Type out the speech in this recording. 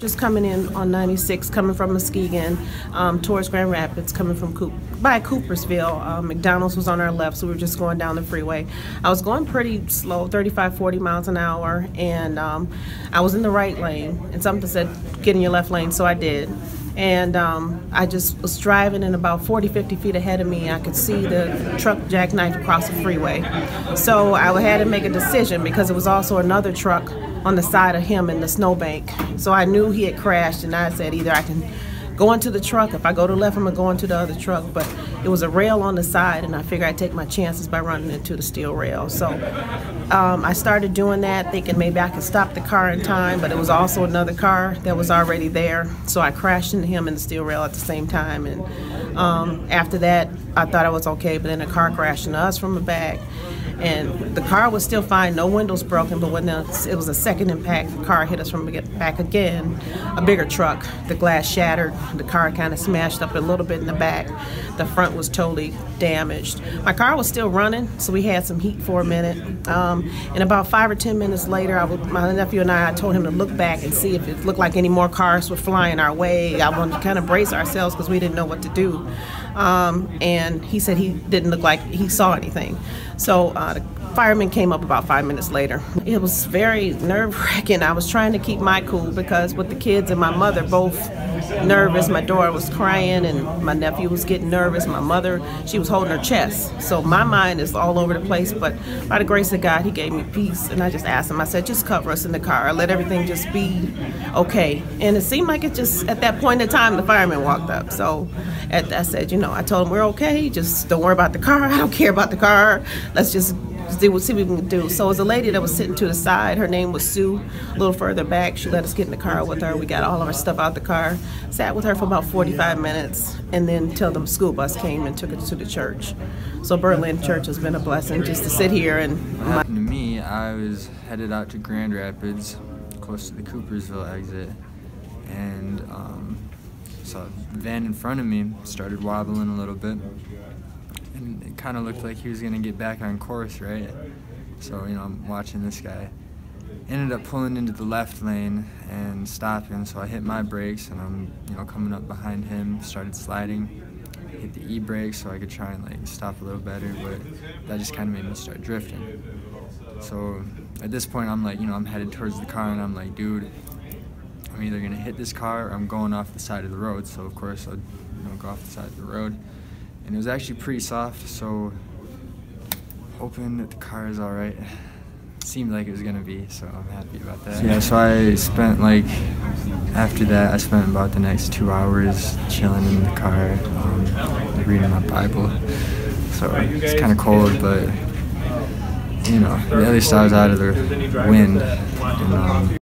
Just coming in on 96, coming from Muskegon towards Grand Rapids, coming from by Coopersville. McDonald's was on our left, so we were just going down the freeway. I was going pretty slow, 35, 40 miles an hour, and I was in the right lane, and something said, get in your left lane, so I did. And I just was driving, and about 40, 50 feet ahead of me, I could see the truck jackknife across the freeway. So I had to make a decision because it was also another truck on the side of him in the snowbank. So I knew he had crashed, and I said either I can go into the truck. If I go to the left, I'm gonna go into the other truck. But it was a rail on the side, and I figured I'd take my chances by running into the steel rail. So I started doing that, thinking maybe I could stop the car in time, but it was also another car that was already there. So I crashed into him and the steel rail at the same time. And after that, I thought I was okay, but then a car crashed into us from the back. And the car was still fine, no windows broken, but when it was a second impact, the car hit us from the back again, a bigger truck. The glass shattered, the car kind of smashed up a little bit in the back. The front was totally damaged. My car was still running, so we had some heat for a minute. And about 5 or 10 minutes later, my nephew and I told him to look back and see if it looked like any more cars were flying our way. I wanted to kind of brace ourselves because we didn't know what to do. And he said he didn't look like he saw anything. So the fireman came up about 5 minutes later. It was very nerve-wracking. I was trying to keep my cool because with the kids and my mother both nervous, my daughter was crying and my nephew was getting nervous. My mother, she was holding her chest. So my mind is all over the place, but by the grace of God, he gave me peace. And I just asked him, I said, just cover us in the car. Let everything just be okay. And it seemed like it just, at that point in time, the fireman walked up. So I said, you know, I told him we're okay. Just don't worry about the car. I don't care about the car. Let's just see what we can do. So it was a lady that was sitting to the side. Her name was Sue. A little further back, she let us get in the car with her. We got all of our stuff out the car. Sat with her for about 45 minutes, and then until the school bus came and took us to the church. So Berlin Church has been a blessing just to sit here and. What happened to me, I was headed out to Grand Rapids, close to the Coopersville exit, and saw a van in front of me started wobbling a little bit. And it kind of looked like he was going to get back on course, right? So, you know, I'm watching this guy. Ended up pulling into the left lane and stopping, so I hit my brakes, and I'm, you know, coming up behind him, started sliding, hit the e-brake so I could try and, like, stop a little better, but that just kind of made me start drifting. So at this point, I'm like, you know, I'm headed towards the car, and I'm like, dude, I'm either going to hit this car or I'm going off the side of the road. So, of course, I'll, you know, go off the side of the road. And it was actually pretty soft, so hoping that the car is all right. Seemed like it was gonna be, so I'm happy about that. Yeah, so I spent after that, I spent about the next 2 hours chilling in the car, reading my Bible. So it's kind of cold, but you know, at least I was out of the wind. And,